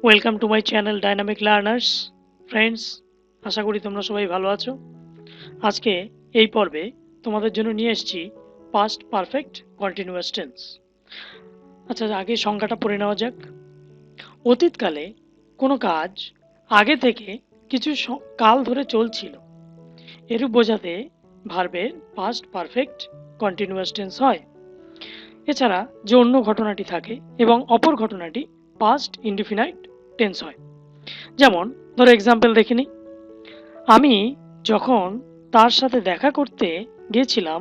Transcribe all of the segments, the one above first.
Welcome to my channel dynamic learners. Friends, আশা করি তোমরা সবাই ভালো আছো। আজকে এই পর্বে তোমাদের জন্য নিয়ে এসেছি পাস্ট পারফেক্ট কন্টিনিউয়াস টেন্স। আচ্ছা, আগে সংজ্ঞাটা পড়ে নেওয়া যাক। অতীতকালে কোনো কাজ আগে থেকে কিছু কাল ধরে চলছিল, এরূপ বোঝাতে ভার্বের পাস্ট পারফেক্ট কন্টিনিউয়াস টেন্স হয়। এছাড়া যে অন্য ঘটনাটি থাকে এবং অপর ঘটনাটি পাস্ট ইনডিফিনাইট টেন্স হয়। যেমন ধরো এক্সাম্পল দেখে নিই। আমি যখন তার সাথে দেখা করতে গিয়েছিলাম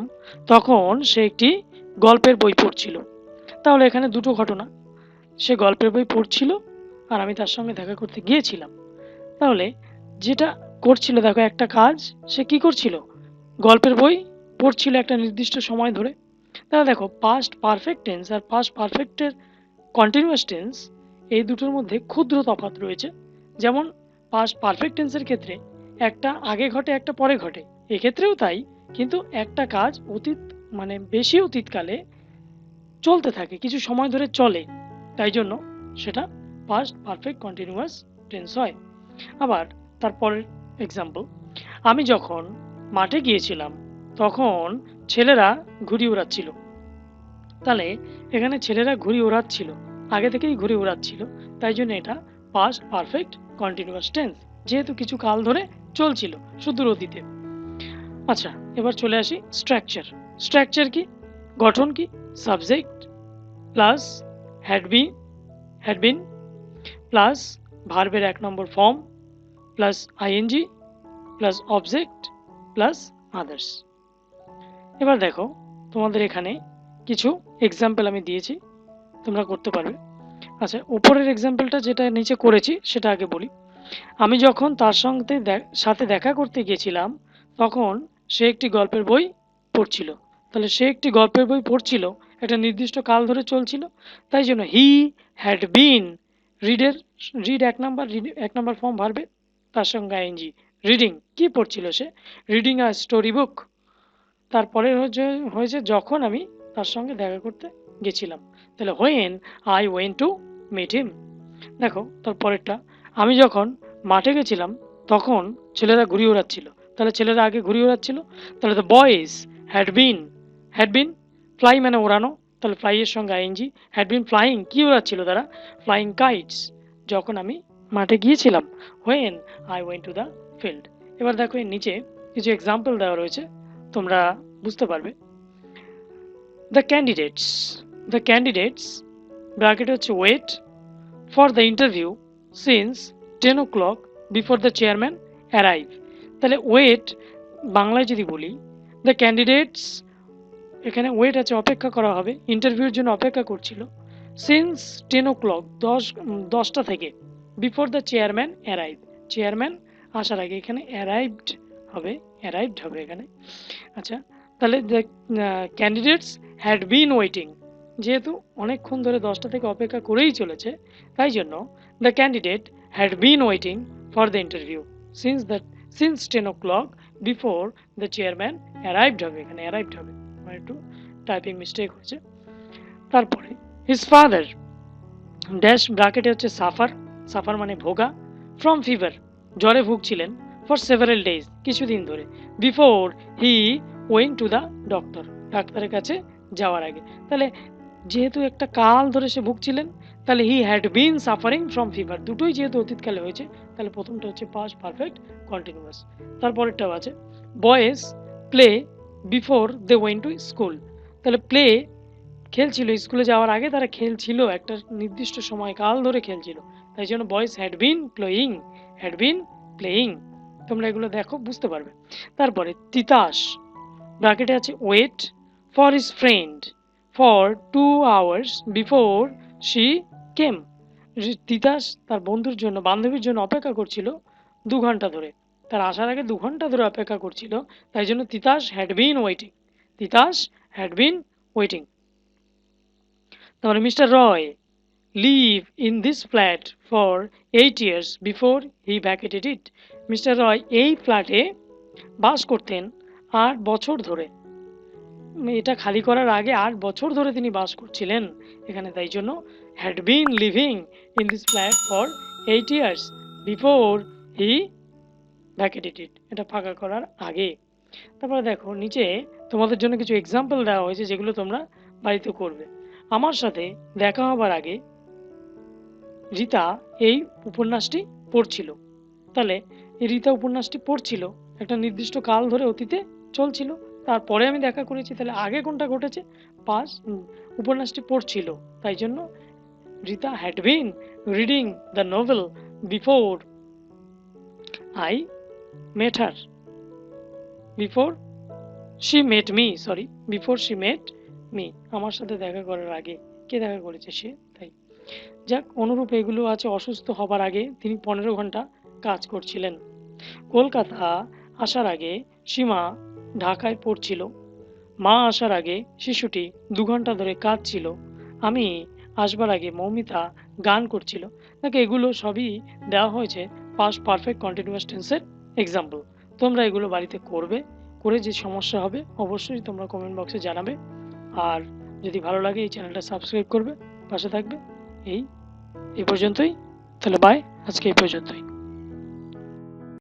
তখন সে একটি গল্পের বই পড়ছিল। তাহলে এখানে দুটো ঘটনা, সে গল্পের বই পড়ছিল আর আমি তার সঙ্গে দেখা করতে গিয়েছিলাম। তাহলে যেটা করছিল, দেখো একটা কাজ সে কি করছিল, গল্পের বই পড়ছিল একটা নির্দিষ্ট সময় ধরে। তাহলে দেখো পাস্ট পারফেক্ট টেন্স আর পাস্ট পারফেক্টের কন্টিনিউয়াস টেন্স এই দুটোর মধ্যে ক্ষুদ্র তফাৎ রয়েছে। যেমন পাস্ট পারফেক্ট টেন্সের ক্ষেত্রে একটা আগে ঘটে একটা পরে ঘটে, এক্ষেত্রেও তাই, কিন্তু একটা কাজ অতীত মানে বেশি অতীতকালে চলতে থাকে, কিছু সময় ধরে চলে, তাই জন্য সেটা পাস্ট পারফেক্ট কন্টিনিউয়াস টেন্স হয়। আবার তারপরের এক্সাম্পল, আমি যখন মাঠে গিয়েছিলাম তখন ছেলেরা ঘুড়ি উড়াচ্ছিল। তাহলে এখানে ছেলেরা ঘুড়ি ওড়াচ্ছিল, আগে থেকেই ঘুড়ি ওড়াচ্ছিল, তাই জন্য এটা পাস্ট পারফেক্ট কন্টিনিউয়াস টেন্স, যেহেতু কিছু কাল ধরে চলছিল সুদূর অতীতে। আচ্ছা, এবার চলে আসি স্ট্রাকচার। স্ট্রাকচার কি, গঠন কি, subject plus had been plus ভার্বের 1 number form plus ING plus object plus others. এবার দেখো তোমাদের এখানে কিছু এক্সাম্পল আমি দিয়েছি, তোমরা করতে পারবে। আচ্ছা, উপরের এক্সাম্পলটা যেটা নিচে করেছি সেটা আগে বলি। আমি যখন তার সাথে দেখা করতে গিয়েছিলাম তখন সে একটি গল্পের বই পড়ছিল। তাহলে সে একটি গল্পের বই পড়ছিল, একটা নির্দিষ্ট কাল ধরে চলছিল, তাই জন্য হি হ্যাড বিন রিডের রিড 1 নম্বর ফর্ম ভার্বে, তার সঙ্গে আইএনজি। রিডিং কি পড়ছিল সে, রিডিং আ স্টোরি বুক। তারপরে হয়েছে যখন আমি তার সঙ্গে দেখা করতে গেছিলাম, তাহলে when I went to meet him. দেখো তারপরেরটা, আমি যখন মাঠে গেছিলাম তখন ছেলেরা ঘুড়ি ওড়াচ্ছিল। তাহলে ছেলেরা আগে ঘুড়ি ওড়াচ্ছিল, তাহলে the boys had been fly মানে ওড়ানো, তাহলে ফ্লাই এর সঙ্গে আইএনজি। হ্যাড বিন ফ্লাইং কি ওড়াচ্ছিল তারা, ফ্লাইং কাইটস, যখন আমি মাঠে গিয়েছিলাম। When I went to the field. এবার দেখো এর নিচে কিছু এক্সাম্পল দেওয়া রয়েছে, তোমরা বুঝতে পারবে। দ্য ক্যান্ডিডেটস ব্র্যাকেট হচ্ছে wait for the interview since 10 o'clock before the chairman arrive. তাহলে ওয়েট বাংলায় যদি বলি, দ্য ক্যান্ডিডেটস, এখানে ওয়েট আছে অপেক্ষা করা হবে, ইন্টারভিউর জন্য অপেক্ষা করছিল। সিন্স 10 o'clock 10টা থেকে, before the chairman arrive, chairman আসার আগে, এখানে অ্যারাইভড হবে এখানে। আচ্ছা, তাহলে the candidates had been waiting, যেহেতু অনেকক্ষণ ধরে 10টা থেকে অপেক্ষা করেই চলেছে, তাই জন্য the candidate had been waiting for the interview since 10 o'clock before the chairman arrived হবে, এখানে অ্যারাইভড হবে, আমার একটু টাইপিং মিস্টেক হয়েছে। তারপরে হিজ ফাদার ড্যাশ ব্র্যাকেটে হচ্ছে সাফার মানে ভোগা, ফ্রম ফিভার জ্বরে ভুগছিলেন, ফর সেভারেল ডেজ কিছুদিন ধরে, before he went to the doctor ডাক্তারের কাছে যাওয়ার আগে। তাহলে যেহেতু একটা কাল ধরে সে ভুগছিলেন, তাহলে হি had been suffering from fever, দুটোই যেহেতু অতীতকালে হয়েছে, তাহলে প্রথমটা হচ্ছে পাস্ট পারফেক্ট কন্টিনিউয়াস। তারপরেরটাও আছে boys play before they went to school. তাহলে প্লে খেলছিল, স্কুলে যাওয়ার আগে তারা খেলছিল, একটা নির্দিষ্ট সময়কাল ধরে খেলছিল, তাই জন্য বয়েজ হ্যাড বিন প্লেয়িং। তোমরা এগুলো দেখো, বুঝতে পারবে। তারপরে তিতাস ব্র্যাকেটে আছে wait for his friend for 2 hours before she came. Titas তার বান্ধবীর জন্য অপেক্ষা করছিল 2 ঘন্টা ধরে, তার আসার আগে 2 ঘন্টা ধরে অপেক্ষা করছিল, তাই জন্য তিতাস হ্যাড বিন ওয়েটিং। তারপরে mister Roy live in this flat for 8 years before he vacated it. Mister Roy এই ফ্ল্যাটে বাস করতেন 8 বছর ধরে, এটা খালি করার আগে 8 বছর ধরে তিনি বাস করছিলেন এখানে, তাই জন্য had been living in this flat for 8 years before he vacated it. এটা ফাঁকা করার আগে। তারপরে দেখো নিচে তোমাদের জন্য কিছু এক্সাম্পল দেওয়া হয়েছে যেগুলো তোমরা বাড়িতে করবে। আমার সাথে দেখা হবার আগে রীতা এই উপন্যাসটি পড়ছিল। তাহলে এই রীতা উপন্যাসটি পড়ছিল একটা নির্দিষ্ট কাল ধরে অতীতে চলছিল, তারপরে আমি দেখা করেছি। তাহলে আগে কোনটা ঘটেছে? উপন্যাসটি পড়ছিল, তাই জন্য Rita had been reading the novel before I met her, before she met me, before she met me, আমার সাথে দেখা করার আগে। কে দেখা করেছে? সে। তাই যাক, অনুরূপ এগুলো আছে অসুস্থ হবার আগে তিনি 15 ঘন্টা কাজ করছিলেন। কলকাতা আসার আগে সীমা ঢাকায় পড়ছিল। মা আসার আগে শিশুটি 2 ঘন্টা ধরে কাঁদছিল। আমি আসবার আগে মৌমিতা গান করছিল। দেখো এগুলো সবই দেওয়া হয়েছে পাস্ট পারফেক্ট কন্টিনিউয়াস টেন্সের এক্সাম্পল। তোমরা এগুলো বাড়িতে করবে, করে যে সমস্যা হবে অবশ্যই তোমরা কমেন্ট বক্সে জানাবে। আর যদি ভালো লাগে এই চ্যানেলটা সাবস্ক্রাইব করবে, পাশে থাকবে। এই পর্যন্তই। তাহলে বাই, আজকে এই পর্যন্তই।